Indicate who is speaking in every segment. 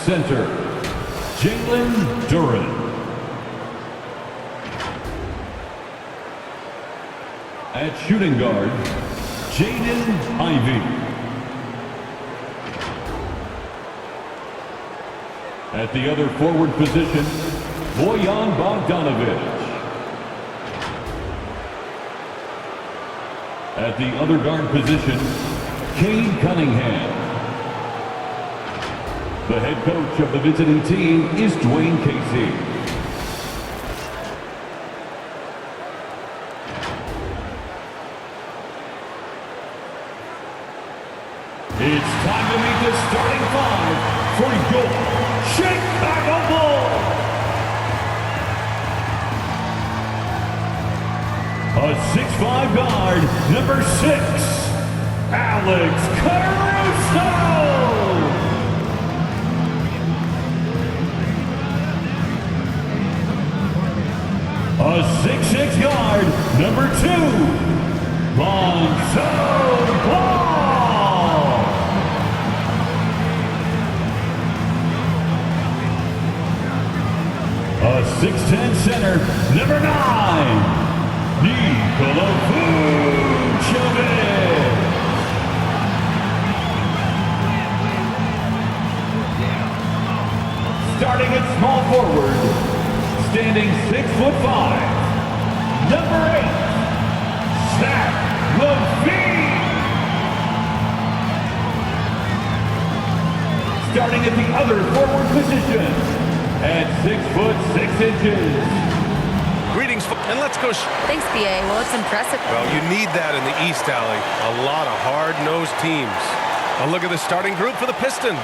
Speaker 1: center, Jalen Duran. At shooting guard, Jaden Ivey. At the other forward position, Boyan Bogdanovic. At the other guard position, Cade Cunningham. The head coach of the visiting team is Dwayne Casey. It's time to meet the starting five for your Chicago Bulls. A 6'5" guard, number 6, Alex Caruso. A 6'6" guard, number 2, Lonzo Ball. A 6'10" center, number 9, Nikola Vucevic. Starting at small forward, standing 6'5", number 8, Zach LaVine. Starting at the other forward position, at 6'6".
Speaker 2: Greetings, and let's go.
Speaker 3: Thanks, BA. Well, it's impressive.
Speaker 2: Well, you need that in the East, Alley. A lot of hard-nosed teams. A look at the starting group for the Pistons.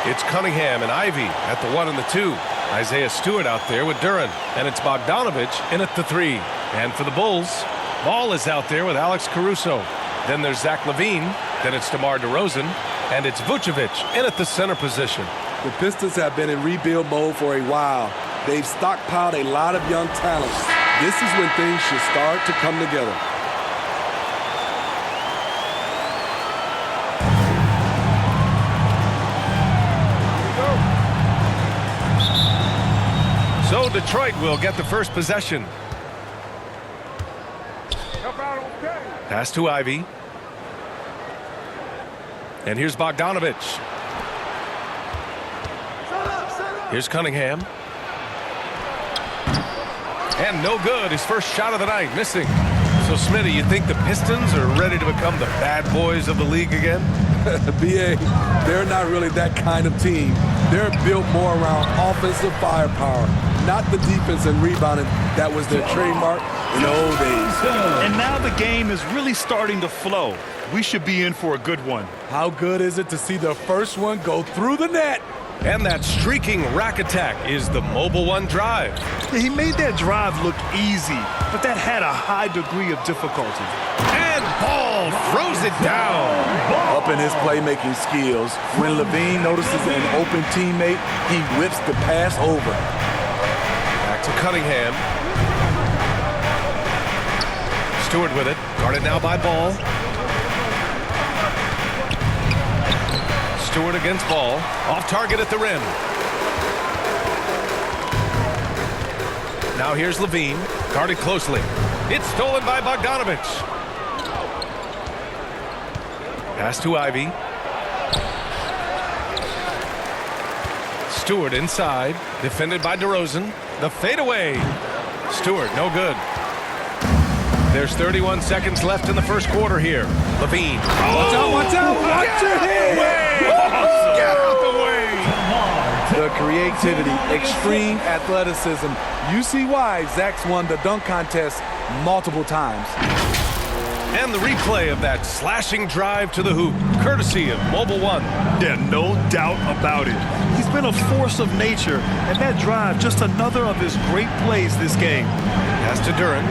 Speaker 2: It's Cunningham and Ivy at the 1 and the 2. Isaiah Stewart out there with Duran. And it's Bogdanovic in at the 3. And for the Bulls, Ball is out there with Alex Caruso. Then there's Zach LaVine. Then it's DeMar DeRozan. And it's Vucevic in at the center position.
Speaker 4: The Pistons have been in rebuild mode for a while. They've stockpiled a lot of young talent. This is when things should start to come together.
Speaker 2: So Detroit will get the first possession. Pass to Ivy. And here's Bogdanovic. Here's Cunningham. And no good. His first shot of the night, missing. So, Smitty, you think the Pistons are ready to become the bad boys of the league again?
Speaker 4: BA, they're not really that kind of team. They're built more around offensive firepower, not the defense and rebounding that was their trademark in the old days.
Speaker 5: And now the game is really starting to flow. We should be in for a good one.
Speaker 4: How good is it to see the first one go through the net?
Speaker 2: And that streaking rack attack is the Mobile One drive.
Speaker 5: He made that drive look easy, but that had a high degree of difficulty.
Speaker 2: And Ball throws it down.
Speaker 4: Up in his playmaking skills, when LaVine notices an open teammate, he whips the pass over.
Speaker 2: Back to Cunningham. Stewart with it, guarded now by Ball. Stewart against Ball, off target at the rim. Now here's LaVine, guarded closely. It's stolen by Bogdanovic. Pass to Ivy. Stewart inside, defended by DeRozan. The fadeaway. Stewart, no good. There's 31 seconds left in the first quarter here. LaVine.
Speaker 4: Watch out, watch out, watch your head!
Speaker 2: Get out the way!
Speaker 4: The creativity, extreme athleticism. You see why Zach's won the dunk contest multiple times.
Speaker 2: And the replay of that slashing drive to the hoop, courtesy of Mobile One.
Speaker 5: Yeah, no doubt about it. He's been a force of nature, and that drive, just another of his great plays this game.
Speaker 2: Pass to Duran.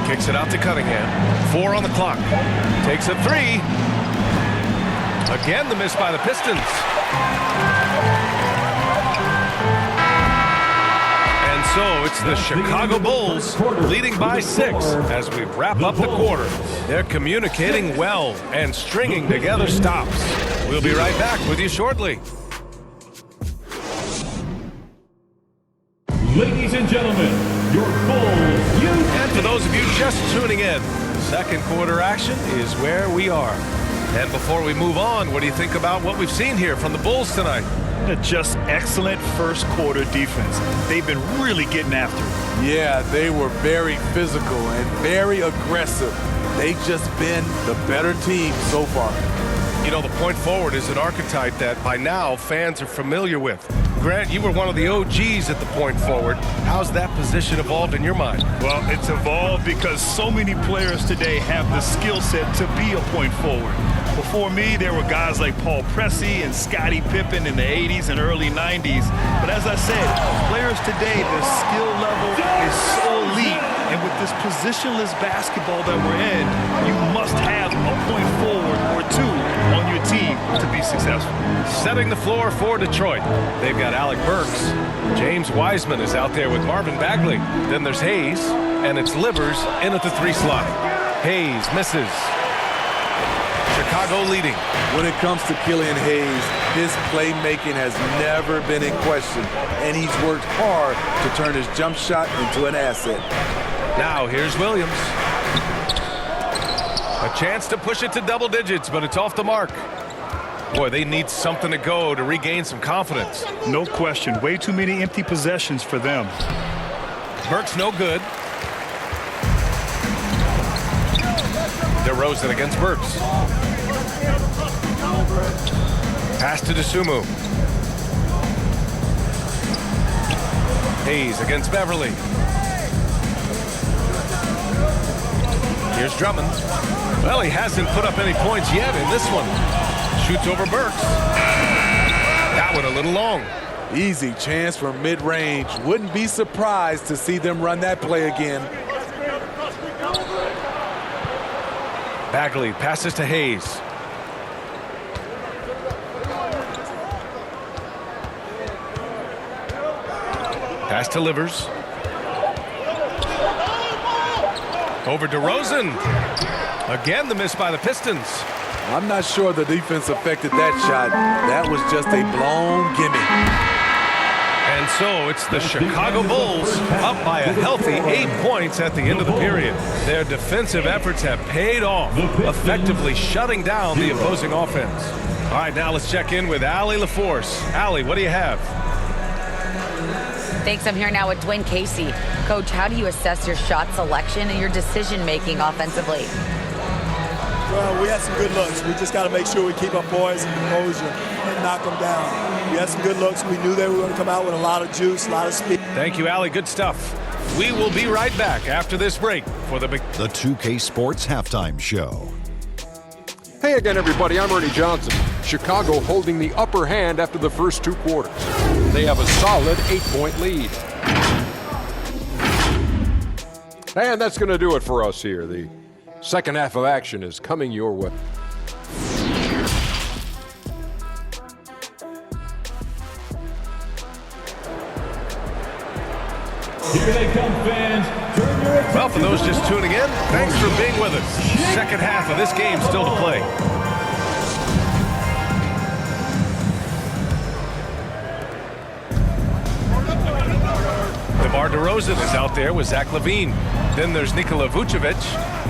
Speaker 2: Kicks it out to Cunningham. 4 on the clock. Takes a 3. Again, the miss by the Pistons. And so it's the Chicago Bulls leading by 6 as we wrap up the quarter. They're communicating well and stringing together stops. We'll be right back with you shortly.
Speaker 1: Ladies and gentlemen, your Bulls youth.
Speaker 2: And for those of you just tuning in, second quarter action is where we are. And before we move on, what do you think about what we've seen here from the Bulls tonight?
Speaker 5: Just excellent first quarter defense. They've been really getting after it.
Speaker 4: Yeah, they were very physical and very aggressive. They've just been the better team so far.
Speaker 2: You know, the point forward is an archetype that by now fans are familiar with. Grant, you were one of the OGs at the point forward. How's that position evolved in your mind?
Speaker 5: Well, it's evolved because so many players today have the skill set to be a point forward. Before me, there were guys like Paul Pressey and Scottie Pippen in the 80s and early 90s. But as I said, players today, their skill level is so elite. And with this positionless basketball that we're in, you must have a point forward or two on your team to be successful.
Speaker 2: Setting the floor for Detroit. They've got Alec Burks. James Wiseman is out there with Marvin Bagley. Then there's Hayes, and it's Livers in at the 3 slot. Hayes misses. Chicago leading.
Speaker 4: When it comes to Killian Hayes, his playmaking has never been in question, and he's worked hard to turn his jump shot into an asset.
Speaker 2: Now here's Williams. A chance to push it to double digits, but it's off the mark. Boy, they need something to go to regain some confidence.
Speaker 5: No question. Way too many empty possessions for them.
Speaker 2: Burks no good. DeRozan against Burks. Pass to DeSumo. Hayes against Beverly. Here's Drummond. Well, he hasn't put up any points yet in this one. Shoots over Burks. That one a little long.
Speaker 4: Easy chance from mid-range. Wouldn't be surprised to see them run that play again.
Speaker 2: Bagley passes to Hayes. Pass to Livers. Over DeRozan. Again, the miss by the Pistons.
Speaker 4: I'm not sure the defense affected that shot. That was just a blown gimme.
Speaker 2: And so it's the Chicago Bulls up by a healthy 8 points at the end of the period. Their defensive efforts have paid off, effectively shutting down the opposing offense. All right, now let's check in with Allie LaForce. Allie, what do you have?
Speaker 3: Thanks. I'm here now with Dwayne Casey. Coach, how do you assess your shot selection and your decision-making offensively?
Speaker 6: Well, we had some good looks. We just got to make sure we keep our poise and composure and knock them down. We had some good looks. We knew they were going to come out with a lot of juice, a lot of speed.
Speaker 2: Thank you, Allie. Good stuff. We will be right back after this break for the
Speaker 7: 2K Sports Halftime Show.
Speaker 8: Hey again, everybody. I'm Ernie Johnson. Chicago holding the upper hand after the first 2 quarters. They have a solid 8-point lead. And that's going to do it for us here. The second half of action is coming your way.
Speaker 1: Here they come, fans. Turn your attention.
Speaker 2: Well, for those just tuning in, thanks for being with us. Second half of this game still to play. DeMar DeRozan is out there with Zach LaVine. Then there's Nikola Vucevic.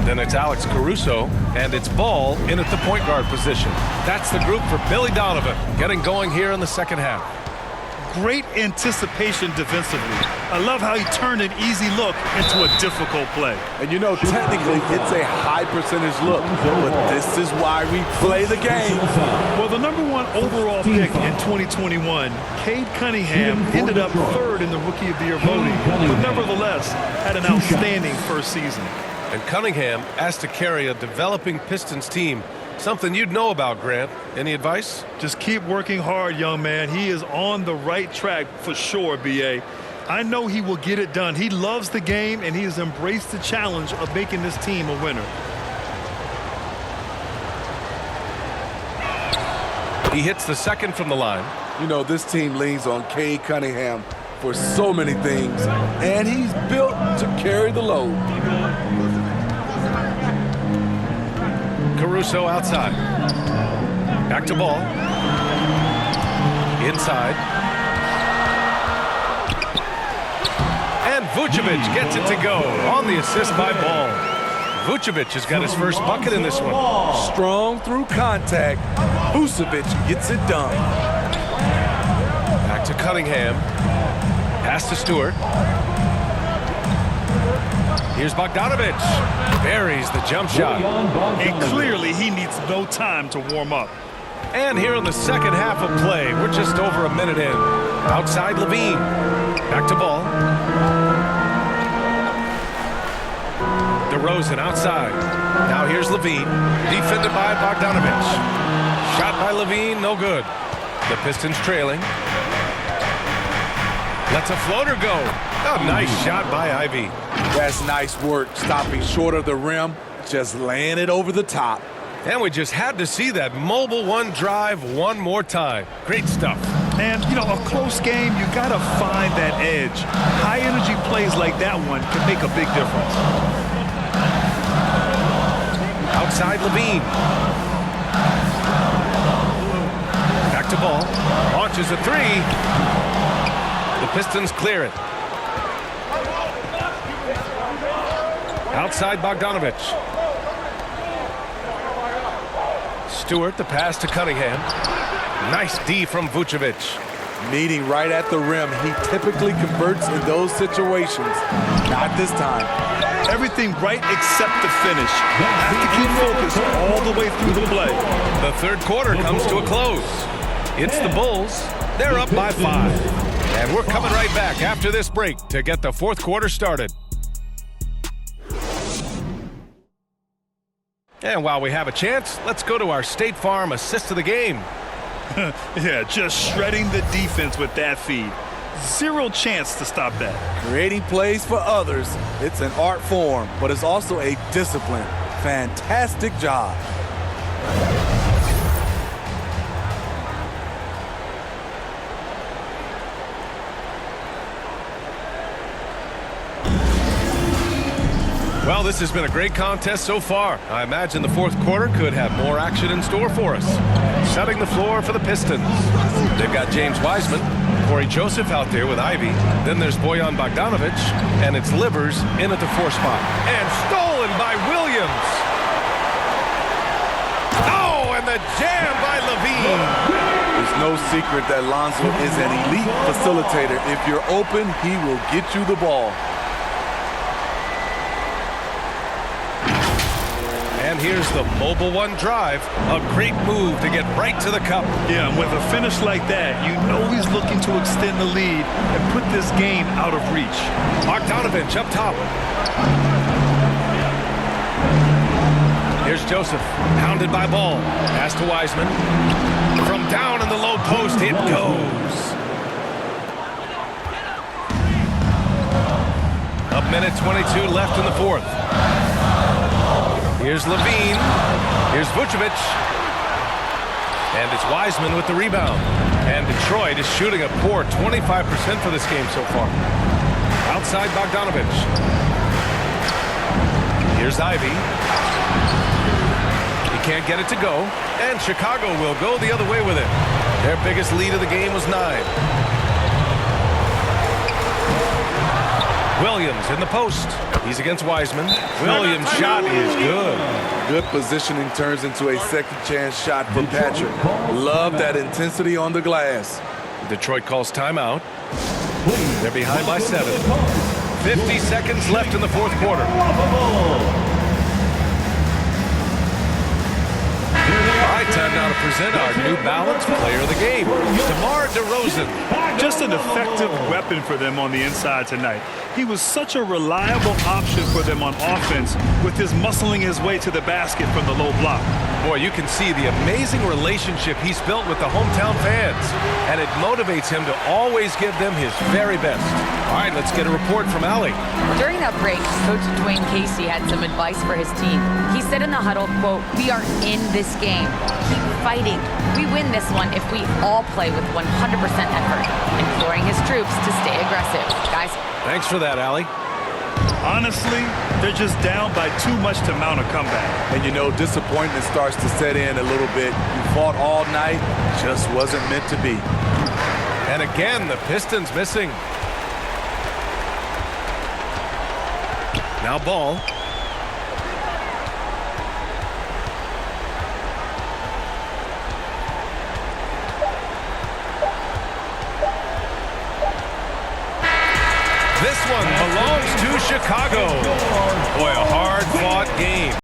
Speaker 2: Then it's Alex Caruso. And it's Ball in at the point guard position. That's the group for Billy Donovan getting going here in the second half.
Speaker 5: Great anticipation defensively. I love how he turned an easy look into a difficult play.
Speaker 4: And you know, technically, it's a high percentage look, but this is why we play the game.
Speaker 5: Well, the #1 overall pick in 2021, Cade Cunningham, ended up 3rd in the Rookie of the Year voting, but nevertheless had an outstanding first season.
Speaker 2: And Cunningham asked to carry a developing Pistons team. Something you'd know about, Grant. Any advice?
Speaker 5: Just keep working hard, young man. He is on the right track for sure, B.A. I know he will get it done. He loves the game, and he has embraced the challenge of making this team a winner.
Speaker 2: He hits the second from the line.
Speaker 4: You know, this team leans on Cade Cunningham for so many things, and he's built to carry the load.
Speaker 2: Caruso outside. Back to ball. Inside. And Vucevic gets it to go on the assist by Ball. Vucevic has got his first bucket in this one.
Speaker 4: Strong through contact. Vucevic gets it done.
Speaker 2: Back to Cunningham. Pass to Stewart. Here's Bogdanovic. Buries the jump shot.
Speaker 5: And clearly he needs no time to warm up.
Speaker 2: And here in the second half of play, we're just over a minute in. Outside Levine. Back to Ball. DeRozan outside. Now here's Levine. Defended by Bogdanovic. Shot by Levine, no good. The Pistons trailing. Lets a floater go. A nice shot by Ivy.
Speaker 4: That's nice work, stopping short of the rim, just laying it over the top.
Speaker 2: And we just had to see that mobile one drive one more time. Great stuff.
Speaker 5: And, you know, a close game, you got to find that edge. High-energy plays like that one can make a big difference.
Speaker 2: Outside Levine. Back to Ball. Launches a three. The Pistons clear it. Outside Bogdanovic. Stewart, the pass to Cunningham. Nice D from Vucevic.
Speaker 4: Meeting right at the rim, he typically converts in those situations. Not this time.
Speaker 5: Everything right except the finish. Have to keep focused all the way through the play.
Speaker 2: The third quarter comes to a close. It's the Bulls. They're up by 5. And we're coming right back after this break to get the fourth quarter started. And while we have a chance, let's go to our State Farm assist of the game.
Speaker 5: Yeah, just shredding the defense with that feed. Zero chance to stop that.
Speaker 4: Creating plays for others, it's an art form, but it's also a discipline. Fantastic job.
Speaker 2: Well, this has been a great contest so far. I imagine the fourth quarter could have more action in store for us. Setting the floor for the Pistons. They've got James Wiseman, Corey Joseph out there with Ivy. Then there's Bojan Bogdanovic, and it's Livers in at the 4 spot. And stolen by Williams. Oh, and the jam by Levine.
Speaker 4: There's no secret that Lonzo is an elite facilitator. If you're open, he will get you the ball.
Speaker 2: And here's the mobile one drive. A great move to get right to the cup.
Speaker 5: Yeah, and with a finish like that, you know he's looking to extend the lead and put this game out of reach.
Speaker 2: Bogdanovic up top. Here's Joseph, pounded by Ball. Pass to Wiseman. From down in the low post, it goes. A minute 22 left in the fourth. Here's Levine. Here's Vucevic. And it's Wiseman with the rebound. And Detroit is shooting a poor 25% for this game so far. Outside Bogdanovic. Here's Ivy. He can't get it to go. And Chicago will go the other way with it. Their biggest lead of the game was 9. Williams in the post. He's against Wiseman. Williams' shot is good.
Speaker 4: Good positioning turns into a second chance shot for Patrick. Love that intensity on the glass.
Speaker 2: Detroit calls timeout. They're behind by 7. 50 seconds left in the fourth quarter. All right, time now to present our New Balance Player of the Game, DeMar DeRozan.
Speaker 5: Just an effective weapon for them on the inside tonight. He was such a reliable option for them on offense with his muscling his way to the basket from the low block.
Speaker 2: Boy, you can see the amazing relationship he's built with the hometown fans. And it it motivates him to always give them his very best. All right, let's get a report from Allie.
Speaker 3: During that break, Coach Dwayne Casey had some advice for his team. He said in the huddle, quote, "We are in this game. Keep fighting. We win this one if we all play with 100% effort," imploring his troops to stay aggressive. Guys.
Speaker 2: Thanks for that, Allie.
Speaker 5: Honestly, they're just down by too much to mount a comeback.
Speaker 4: And you know, disappointment starts to set in a little bit. You fought all night, just wasn't meant to be.
Speaker 2: And again, the Pistons missing. Now ball. This one belongs to Chicago. Boy, a hard-fought game.